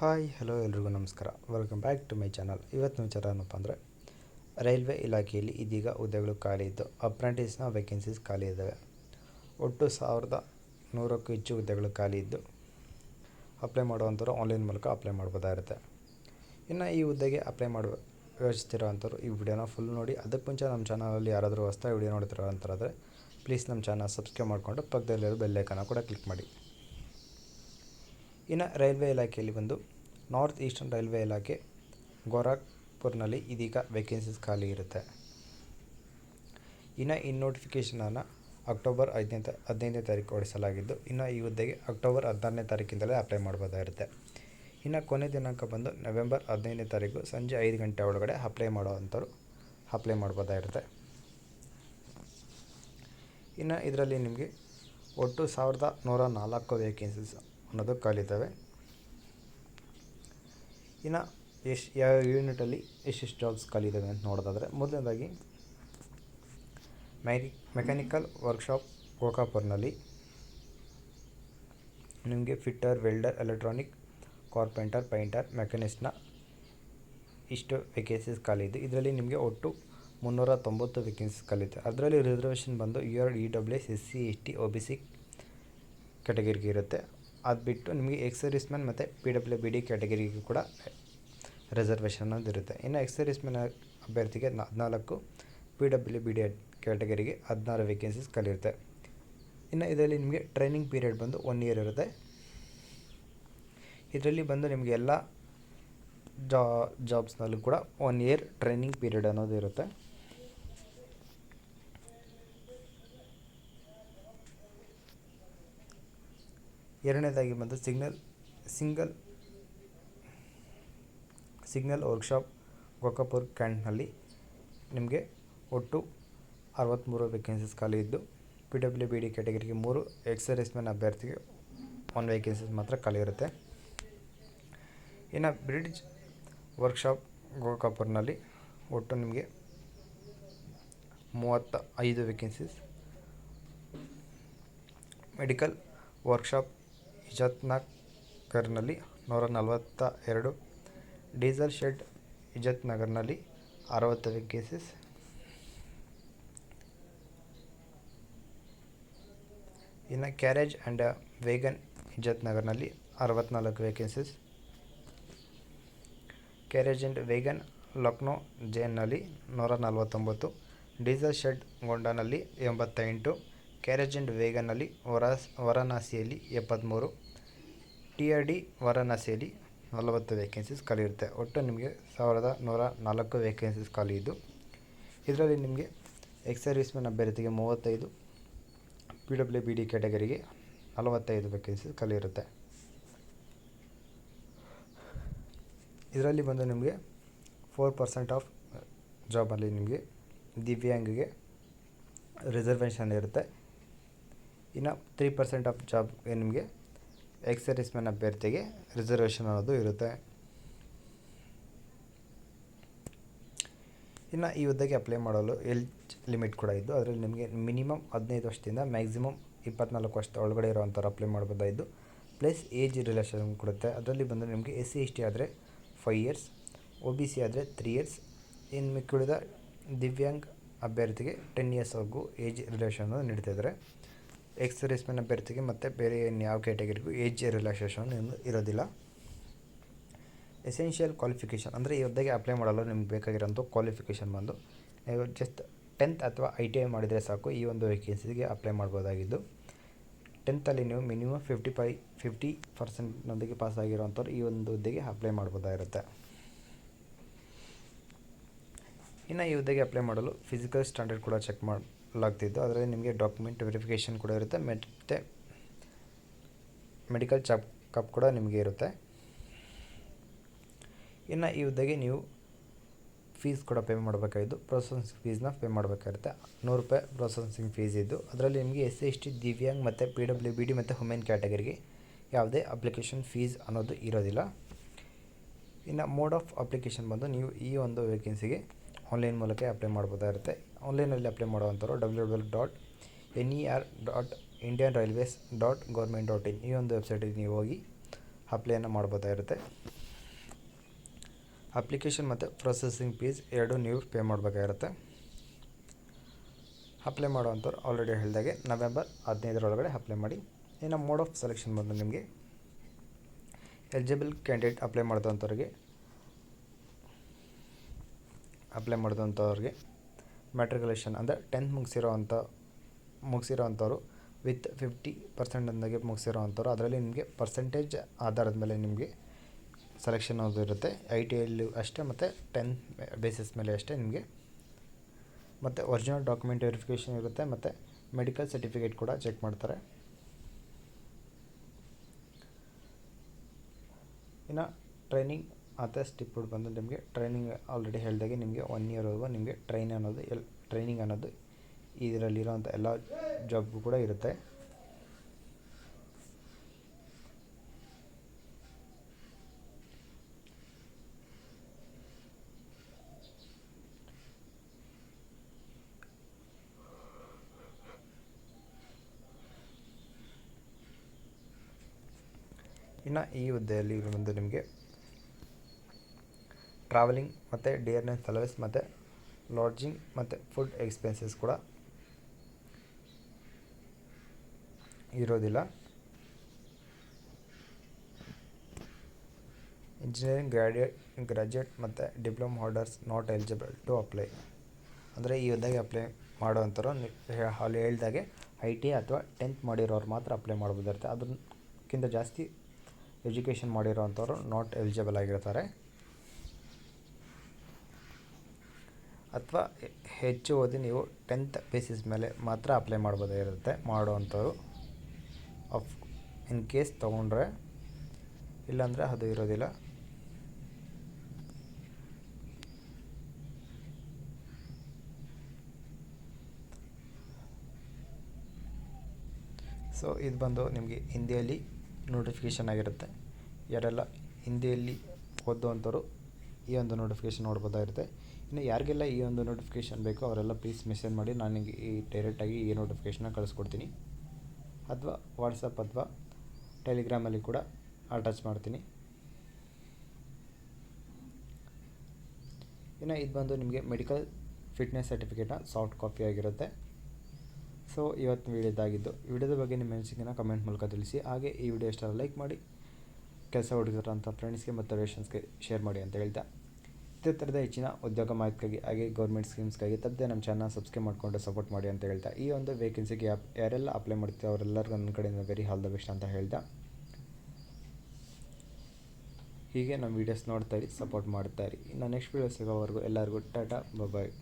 Hi hello ಎಲ್ರಿಗೂ ನಮಸ್ಕಾರ. Welcome back to my channel. ಇವತ್ತಿನ ವಿಚಾರ ಏನಪ್ಪ ಅಂದರೆ, ರೈಲ್ವೆ ಇಲಾಖೆಯಲ್ಲಿ ಇದೀಗ ಹುದ್ದೆಗಳು ಖಾಲಿ ಇದ್ದು ಅಪ್ರೆಂಟಿಸ್ನ ವೇಕೆನ್ಸೀಸ್ ಖಾಲಿ ಇದ್ದಾವೆ. ಒಟ್ಟು 1100ಕ್ಕೂ ಹೆಚ್ಚು ಹುದ್ದೆಗಳು ಖಾಲಿ ಇದ್ದು ಅಪ್ಲೈ ಮಾಡುವಂಥವ್ರು ಆನ್ಲೈನ್ ಮೂಲಕ ಅಪ್ಲೈ ಮಾಡ್ಬೋದಾಗಿರುತ್ತೆ. ಇನ್ನು ಈ ಹುದ್ದೆಗೆ ಅಪ್ಲೈ ಮಾಡುವ ಯೋಚಿಸ್ತಿರೋ ಅಂಥವ್ರು ಈ ವಿಡಿಯೋನ ಫುಲ್ ನೋಡಿ. ಅದಕ್ಕೆ ಮುಂಚೆ ನಮ್ಮ ಚಾನಲಲ್ಲಿ ಯಾರಾದರೂ ಹೊಸದಾಗಿ ವಿಡಿಯೋ ನೋಡ್ತಿರೋ ಅಂಥವ್ರಾದರೆ ಪ್ಲೀಸ್ ನಮ್ಮ ಚಾನಲ್ ಸಬ್ಸ್ಕ್ರೈಬ್ ಮಾಡಿಕೊಂಡು ಪಕ್ಕದಲ್ಲಿರೋ ಬೆಲ್ ಐಕಾನ್ ಕೂಡ ಕ್ಲಿಕ್ ಮಾಡಿ. ಇನ್ನು ರೈಲ್ವೆ ಇಲಾಖೆಯಲ್ಲಿ ಬಂದು ನಾರ್ತ್ ಈಸ್ಟರ್ನ್ ರೈಲ್ವೆ ಇಲಾಖೆ ಗೋರಖ್ಪುರ್ನಲ್ಲಿ ಇದೀಗ ವೇಕೆನ್ಸೀಸ್ ಖಾಲಿ ಇರುತ್ತೆ. ಇನ್ನು ಈ ನೋಟಿಫಿಕೇಷನನ್ನು ಅಕ್ಟೋಬರ್ 15ನೇ ತಾರೀಕು ಹೊರಡಿಸಲಾಗಿದ್ದು, ಇನ್ನು ಈ ಹುದ್ದೆಗೆ ಅಕ್ಟೋಬರ್ 16ನೇ ತಾರೀಕಿಂದಲೇ ಅಪ್ಲೈ ಮಾಡ್ಬೋದಾಗಿರುತ್ತೆ. ಇನ್ನು ಕೊನೆ ದಿನಾಂಕ ಬಂದು ನವೆಂಬರ್ 15ನೇ ತಾರೀಕು ಸಂಜೆ 5 ಗಂಟೆ ಒಳಗಡೆ ಅಪ್ಲೈ ಮಾಡೋವಂಥವ್ರು ಅಪ್ಲೈ ಮಾಡ್ಬೋದಾಗಿರುತ್ತೆ. ಇನ್ನು ಇದರಲ್ಲಿ ನಿಮಗೆ ಒಟ್ಟು 1104 ವೇಕೆನ್ಸೀಸ್ ಅನ್ನೋದು ಖಾಲಿದ್ದಾವೆ. ಇನ್ನು ಯಾವ ಯೂನಿಟಲ್ಲಿ ಎಷ್ಟೆಷ್ಟು ಜಾಬ್ಸ್ ಖಾಲಿ ಇದ್ದಾವೆ ಅಂತ ನೋಡೋದಾದರೆ, ಮೊದಲನೇದಾಗಿ ಮೆಕ್ಯಾನಿಕಲ್ ವರ್ಕ್ಶಾಪ್ ಗೋಕಾಪುರ್ನಲ್ಲಿ ನಿಮಗೆ fitter, welder, electronic, carpenter, painter, ಮೆಕ್ಯಾನಿಸ್ಟ್ನ ಇಷ್ಟು ವೇಕೆನ್ಸೀಸ್ ಖಾಲಿ ಇದೆ. ಇದರಲ್ಲಿ ನಿಮಗೆ ಒಟ್ಟು 390 ವೇಕೆನ್ಸೀಸ್ ಖಾಲಿ ಇದೆ. ಅದರಲ್ಲಿ ರಿಸರ್ವೇಷನ್ ಬಂದು EWS, SC, ST, OBC ಕ್ಯಾಟಗರಿಗೆ ಇರುತ್ತೆ. ಅದು ಬಿಟ್ಟು ನಿಮಗೆ ಎಕ್ಸ್ ಮ್ಯಾನ್ ಮತ್ತು PWBD ಕ್ಯಾಟಗರಿಗೆ ಕೂಡ ರಿಸರ್ವೇಷನ್ ಅನ್ನೋದು ಇರುತ್ತೆ. ಇನ್ನು ಎಕ್ಸ್ ಮ್ಯಾನ್ ಅಭ್ಯರ್ಥಿಗೆ 14, PWBD ಕ್ಯಾಟಗರಿಗೆ 16 ವೇಕೆನ್ಸೀಸ್ ಖಾಲಿ ಇರುತ್ತೆ. ಇನ್ನು ಇದರಲ್ಲಿ ನಿಮಗೆ ಟ್ರೈನಿಂಗ್ ಪೀರಿಯಡ್ ಬಂದು 1 ಇಯರ್ ಇರುತ್ತೆ. ಇದರಲ್ಲಿ ಬಂದು ನಿಮಗೆ ಎಲ್ಲ ಜಾಬ್ಸ್ನಲ್ಲೂ ಕೂಡ 1 ಇಯರ್ ಟ್ರೈನಿಂಗ್ ಪೀರಿಯಡ್ ಅನ್ನೋದು ಇರುತ್ತೆ. ಎರಡನೇದಾಗಿ ಬಂದು ಸಿಗ್ನಲ್ ವರ್ಕ್ಶಾಪ್ ಗೋಕಾಪುರ್ ಕ್ಯಾಂಟ್ನಲ್ಲಿ ನಿಮಗೆ ಒಟ್ಟು 63 ವೇಕೆನ್ಸೀಸ್ ಖಾಲಿ ಇದ್ದು, PWBD ಕ್ಯಾಟಗರಿಗೆ 3, ಎಕ್ಸ್ ಮ್ಯಾನ್ ಅಭ್ಯರ್ಥಿಗೆ 1 ವೇಕೆನ್ಸೀಸ್ ಮಾತ್ರ ಖಾಲಿ ಇರುತ್ತೆ. ಇನ್ನು ಬ್ರಿಡ್ಜ್ ವರ್ಕ್ಶಾಪ್ ಗೋಕಾಪುರ್ನಲ್ಲಿ ಒಟ್ಟು ನಿಮಗೆ 35 ವೇಕೆನ್ಸೀಸ್. ಮೆಡಿಕಲ್ ವರ್ಕ್ಶಾಪ್ ಇಜಾತ್ನಗರ್ನಲ್ಲಿ 142, ಡೀಸೆಲ್ ಶೆಡ್ ಇಜಾತ್ನಗರ್ನಲ್ಲಿ 60 ವೇಕೆನ್ಸೀಸ್. ಇನ್ನು ಕ್ಯಾರೇಜ್ ಆ್ಯಂಡ್ ವೇಗನ್ ಇಜಾತ್ನಗರ್ನಲ್ಲಿ 64 vacancies. Carriage and wagon Lucknow ಜೈನ್ನಲ್ಲಿ 149, ಡೀಸೆಲ್ ಶೆಡ್ ಗೊಂಡಾನಲ್ಲಿ 88, ಕ್ಯಾರೇಜ್ ಆ್ಯಂಡ್ ವೇಗನ್ನಲ್ಲಿ ವಾರಣಾಸಿಯಲ್ಲಿ 73, TRD ವಾರಣಾಸಿಯಲ್ಲಿ 40 ವೇಕೆನ್ಸೀಸ್ ಖಾಲಿ ಇರುತ್ತೆ. ಒಟ್ಟು ನಿಮಗೆ 1104 ವೇಕೆನ್ಸೀಸ್ ಖಾಲಿ ಇದ್ದು, ಇದರಲ್ಲಿ ನಿಮಗೆ ಎಕ್ಸ್ ಮ್ಯಾನ್ ಅಭ್ಯರ್ಥಿಗೆ 35, PWBD ಕ್ಯಾಟಗರಿಗೆ 45 ವೇಕೆನ್ಸೀಸ್ ಖಾಲಿ ಇರುತ್ತೆ. ಇದರಲ್ಲಿ ಬಂದು ನಿಮಗೆ 4% ಆಫ್ ಜಾಬಲ್ಲಿ ನಿಮಗೆ ದಿವ್ಯಾಂಗಿಗೆ ರಿಸರ್ವೇಷನ್ ಇರುತ್ತೆ. ಇನ್ನು 3% ಆಫ್ ಜಾಬ್ಗೆ ನಿಮಗೆ ಎಕ್ಸ್ ಮ್ಯಾನ್ ಅಭ್ಯರ್ಥಿಗೆ ರಿಸರ್ವೇಷನ್ ಅನ್ನೋದು ಇರುತ್ತೆ. ಇನ್ನು ಈ ಹುದ್ದೆಗೆ ಅಪ್ಲೈ ಮಾಡಲು ಏಜ್ ಲಿಮಿಟ್ ಕೂಡ ಇದ್ದು, ಅದರಲ್ಲಿ ನಿಮಗೆ ಮಿನಿಮಮ್ 15 ವರ್ಷದಿಂದ ಮ್ಯಾಕ್ಸಿಮಮ್ 24 ವರ್ಷದ ಒಳಗಡೆ ಇರೋವಂಥವ್ರು ಅಪ್ಲೈ ಮಾಡ್ಬೋದಾಗಿದ್ದು, ಪ್ಲಸ್ ಏಜ್ ರಿಲ್ಯಾಕ್ಸೇಷನ್ ಕೊಡುತ್ತೆ. ಅದರಲ್ಲಿ ಬಂದು ನಿಮಗೆ SC ST ಆದರೆ 5 ಇಯರ್ಸ್, OBC ಆದರೆ 3 ಇಯರ್ಸ್, ಇನ್ನು ಮಿಕ್ಕಿದ ದಿವ್ಯಾಂಗ್ ಅಭ್ಯರ್ಥಿಗೆ 10 ಇಯರ್ಸ್ವರೆಗೂ ಏಜ್ ರಿಲ್ಯಾಕ್ಸೇಷನ್ ನೀಡ್ತಿದ್ದಾರೆ. ಎಕ್ಸ್ ಮ್ಯಾನ್ ಅಭ್ಯರ್ಥಿಗೆ ಮತ್ತು ಬೇರೆ ಯಾವ ಕ್ಯಾಟಗರಿಗೂ ಏಜ್ ರಿಲ್ಯಾಕ್ಸೇಷನ್ ಇರೋದಿಲ್ಲ. ಎಸೆನ್ಷಿಯಲ್ ಕ್ವಾಲಿಫಿಕೇಷನ್ ಅಂದರೆ ಈ ಹುದ್ದೆಗೆ ಅಪ್ಲೈ ಮಾಡಲು ನಿಮ್ಗೆ ಬೇಕಾಗಿರೋಂಥ ಕ್ವಾಲಿಫಿಕೇಷನ್ ಬಂದು ನೀವು ಜಸ್ಟ್ 10th ಅಥವಾ ITI ಮಾಡಿದರೆ ಸಾಕು ಈ ಒಂದು ವೇಕೆನ್ಸಿಗೆ ಅಪ್ಲೈ ಮಾಡ್ಬೋದಾಗಿದ್ದು, 10th ನೀವು ಮಿನಿಮಮ್ 50% ಪಾಸ್ ಆಗಿರೋಂಥವ್ರು ಈ ಒಂದು ಹುದ್ದೆಗೆ ಅಪ್ಲೈ ಮಾಡ್ಬೋದಾಗಿರುತ್ತೆ. ಇನ್ನು ಈ ಹುದ್ದೆಗೆ ಅಪ್ಲೈ ಮಾಡಲು ಫಿಸಿಕಲ್ ಸ್ಟ್ಯಾಂಡರ್ಡ್ ಕೂಡ ಚೆಕ್ ಮಾಡಲಾಗ್ತಿದ್ದು, ಅದರಲ್ಲಿ ನಿಮಗೆ ಡಾಕ್ಯುಮೆಂಟ್ ವೆರಿಫಿಕೇಷನ್ ಕೂಡ ಇರುತ್ತೆ ಮತ್ತು ಮೆಡಿಕಲ್ ಚೆಕಪ್ ಕೂಡ ನಿಮಗೆ ಇರುತ್ತೆ. ಇನ್ನು ಈ ಹುದ್ದೆಗೆ ನೀವು ಫೀಸ್ ಕೂಡ ಪೇ ಮಾಡಬೇಕಾಗಿದ್ದು, ಪ್ರೊಸೆಸಿಂಗ್ ಫೀಸ್ನ ಪೇ ಮಾಡಬೇಕಾಗಿರುತ್ತೆ. 100 ರೂಪಾಯಿ ಪ್ರೊಸೆಸಿಂಗ್ ಫೀಸ್ ಇದ್ದು, ಅದರಲ್ಲಿ ನಿಮಗೆ SC ST ದಿವ್ಯಾಂಗ್ ಮತ್ತು PWBD ಮತ್ತು ವುಮೆನ್ ಕ್ಯಾಟಗರಿಗೆ ಯಾವುದೇ ಅಪ್ಲಿಕೇಶನ್ ಫೀಸ್ ಅನ್ನೋದು ಇರೋದಿಲ್ಲ. ಇನ್ನು ಮೋಡ್ ಆಫ್ ಅಪ್ಲಿಕೇಶನ್ ಬಂದು ನೀವು ಈ ಒಂದು ವೇಕೆನ್ಸಿಗೆ ಆನ್ಲೈನ್ ಮೂಲಕ ಅಪ್ಲೈ ಮಾಡ್ಬೋದಾಗಿರುತ್ತೆ. ಆನ್ಲೈನಲ್ಲಿ ಅಪ್ಲೈ ಮಾಡುವಂಥವ್ರು www.ner.indianrailways.government.in ಈ ಒಂದು ವೆಬ್ಸೈಟಿಗೆ ನೀವು ಹೋಗಿ ಅಪ್ಲೈಯನ್ನು ಮಾಡ್ಬೋದಾಗಿರುತ್ತೆ. ಅಪ್ಲಿಕೇಶನ್ ಮತ್ತು ಪ್ರೊಸೆಸಿಂಗ್ ಫೀಸ್ ಎರಡೂ ನೀವು ಪೇ ಮಾಡಬೇಕಾಗಿರುತ್ತೆ. ಅಪ್ಲೈ ಮಾಡೋವಂಥವ್ರು ಆಲ್ರೆಡಿ ಹೇಳಿದಾಗೆ ನವೆಂಬರ್ 15 ಅಪ್ಲೈ ಮಾಡಿ. ಇನ್ನು ಮೋಡ್ ಆಫ್ ಸೆಲೆಕ್ಷನ್ ಬಂದು ನಿಮಗೆ ಎಲಿಜಿಬಲ್ ಕ್ಯಾಂಡಿಡೇಟ್ ಅಪ್ಲೈ ಮಾಡಿದಂಥವ್ರಿಗೆ ಮ್ಯಾಟ್ರಿಕ್ಯುಲೇಷನ್ ಅಂದರೆ 10th ಮುಗಿಸಿರೋವಂಥವ್ರು ವಿತ್ 50% ಮುಗಿಸಿರೋವಂಥವ್ರು, ಅದರಲ್ಲಿ ನಿಮಗೆ ಪರ್ಸೆಂಟೇಜ್ ಆಧಾರದ ಮೇಲೆ ನಿಮಗೆ ಸೆಲೆಕ್ಷನ್ ಅನ್ನೋದು ಇರುತ್ತೆ. ITIಯಲ್ಲೂ ಅಷ್ಟೇ ಮತ್ತು 10th ಬೇಸಿಸ್ ಮೇಲೆ ಅಷ್ಟೇ ನಿಮಗೆ. ಮತ್ತು ಒರಿಜಿನಲ್ ಡಾಕ್ಯುಮೆಂಟ್ ವೆರಿಫಿಕೇಷನ್ ಇರುತ್ತೆ ಮತ್ತು ಮೆಡಿಕಲ್ ಸರ್ಟಿಫಿಕೇಟ್ ಕೂಡ ಚೆಕ್ ಮಾಡ್ತಾರೆ. ಇನ್ನು ಟ್ರೈನಿಂಗ್ ಮತ್ತು ಸ್ಟಿಪ್ಡ್ ಬಂದು ನಿಮಗೆ ಟ್ರೈನಿಂಗ್ ಆಲ್ರೆಡಿ ಹೇಳಿದಾಗೆ ನಿಮಗೆ 1 ಇಯರ್ವರೆಗೂ ನಿಮಗೆ ಟ್ರೈನಿಂಗ್ ಅನ್ನೋದು ಇದರಲ್ಲಿರೋಂಥ ಎಲ್ಲ ಜಾಬ್ಗೂ ಕೂಡ ಇರುತ್ತೆ. ಇನ್ನು ಈ ಹುದ್ದೆಯಲ್ಲಿ ಬಂದು ನಿಮಗೆ ಟ್ರಾವೆಲಿಂಗ್ ಮತ್ತು ಡಿಯರ್ನೆಸ್ ಅಲವೆನ್ಸ್ ಮತ್ತು ಲಾಡ್ಜಿಂಗ್ ಮತ್ತು ಫುಡ್ ಎಕ್ಸ್ಪೆನ್ಸಸ್ ಕೂಡ ಇರೋದಿಲ್ಲ. ಇಂಜಿನಿಯರಿಂಗ್ ಗ್ರಾಜ್ಯುಯೇಟ್ ಮತ್ತು diploma holders not eligible to apply. ಅಂದರೆ ಈ ಹುದ್ದೆಗೆ ಅಪ್ಲೈ ಮಾಡೋವಂಥವ್ರು ಅಲ್ಲಿ ಹೇಳಿದಾಗೆ ITI ಅಥವಾ 10th ಮಾಡಿರೋರು ಮಾತ್ರ ಅಪ್ಲೈ ಮಾಡ್ಬೋದಿರುತ್ತೆ. ಅದಕ್ಕಿಂತ ಜಾಸ್ತಿ ಎಜುಕೇಷನ್ ಮಾಡಿರೋವಂಥವ್ರು ನಾಟ್ ಎಲಿಜಿಬಲ್ ಆಗಿರ್ತಾರೆ. ಅಥವಾ ಹೆಚ್ಚು ಓದಿ ನೀವು 10th ಬೇಸಿಸ್ ಮೇಲೆ ಮಾತ್ರ ಅಪ್ಲೈ ಮಾಡ್ಬೋದಾಗಿರುತ್ತೆ ಮಾಡೋವಂಥವ್ರು. ಇನ್ ಕೇಸ್ ತೊಗೊಂಡ್ರೆ, ಇಲ್ಲಾಂದರೆ ಅದು ಇರೋದಿಲ್ಲ. ಸೊ ಇದು ಬಂದು ನಿಮಗೆ ಹಿಂದಿಯಲ್ಲಿ ನೋಟಿಫಿಕೇಷನ್ ಆಗಿರುತ್ತೆ. ಯಾರೆಲ್ಲ ಹಿಂದಿಯಲ್ಲಿ ಓದುವಂಥವ್ರು ಈ ಒಂದು ನೋಟಿಫಿಕೇಷನ್ ನೋಡ್ಬೋದಾಗಿರುತ್ತೆ. ಇನ್ನು ಯಾರಿಗೆಲ್ಲ ಈ ಒಂದು ನೋಟಿಫಿಕೇಷನ್ ಬೇಕೋ ಅವರೆಲ್ಲ ಪ್ಲೀಸ್ ಮೆಸೇಜ್ ಮಾಡಿ, ನಾನು ಡೈರೆಕ್ಟಾಗಿ ಈ ನೋಟಿಫಿಕೇಷನ್ನ ಕಳಿಸ್ಕೊಡ್ತೀನಿ. ಅಥವಾ ವಾಟ್ಸಪ್ ಅಥವಾ ಟೆಲಿಗ್ರಾಮಲ್ಲಿ ಕೂಡ ಅಟ್ಯಾಚ್ ಮಾಡ್ತೀನಿ. ಇನ್ನು ಇದು ಬಂದು ನಿಮಗೆ ಮೆಡಿಕಲ್ ಫಿಟ್ನೆಸ್ ಸರ್ಟಿಫಿಕೇಟ್ನ ಸಾಫ್ಟ್ ಕಾಪಿ ಆಗಿರುತ್ತೆ. ಸೊ ಇವತ್ತು ವಿಡಿಯೋದ ಬಗ್ಗೆ ನಿಮ್ಮ ಅನಿಸಿಕೆನ ಕಮೆಂಟ್ ಮೂಲಕ ತಿಳಿಸಿ. ಹಾಗೆ ಈ ವಿಡಿಯೋ ಇಷ್ಟ ಲೈಕ್ ಮಾಡಿ, ಕೆಲಸ ಹುಡುಗಿರೋಂಥ ಫ್ರೆಂಡ್ಸ್ಗೆ ಮತ್ತು ರಿಲೇಷನ್ಸ್ಗೆ ಶೇರ್ ಮಾಡಿ ಅಂತ ಹೇಳ್ತಾ, ಇದೇ ಥರದ ಹೆಚ್ಚಿನ ಉದ್ಯೋಗ ಮಾಹಿತಿಗಾಗಿ ಹಾಗೆ ಗೌರ್ಮೆಂಟ್ ಸ್ಕೀಮ್ಸ್ಗಾಗಿ ತಪ್ಪದೆ ನಮ್ಮ ಚಾನಲ್ ಸಬ್ಸ್ಕ್ರೈಬ್ ಮಾಡಿಕೊಂಡು ಸಪೋರ್ಟ್ ಮಾಡಿ ಅಂತ ಹೇಳ್ತಾ, ಈ ಒಂದು ವೇಕೆನ್ಸಿಗೆ ಯಾರೆಲ್ಲ ಅಪ್ಲೈ ಮಾಡ್ತೀವಿ ಅವರೆಲ್ಲರಿಗೂ ನನ್ನ ಕಡೆಯಿಂದ ವೆರಿ ಆಲ್ ದ ಬೆಸ್ಟ್ ಅಂತ ಹೇಳ್ತಾ, ಹೀಗೆ ನಮ್ಮ ವೀಡಿಯೋಸ್ ನೋಡ್ತಾ ಇರಿ, ಸಪೋರ್ಟ್ ಮಾಡ್ತಾ ಇರಿ. ಇನ್ನು ನೆಕ್ಸ್ಟ್ ವೀಡಿಯೋ ಸಿಗೋವರೆಗೂ ಎಲ್ಲರಿಗೂ ಟಾಟಾ ಬಾಯ್.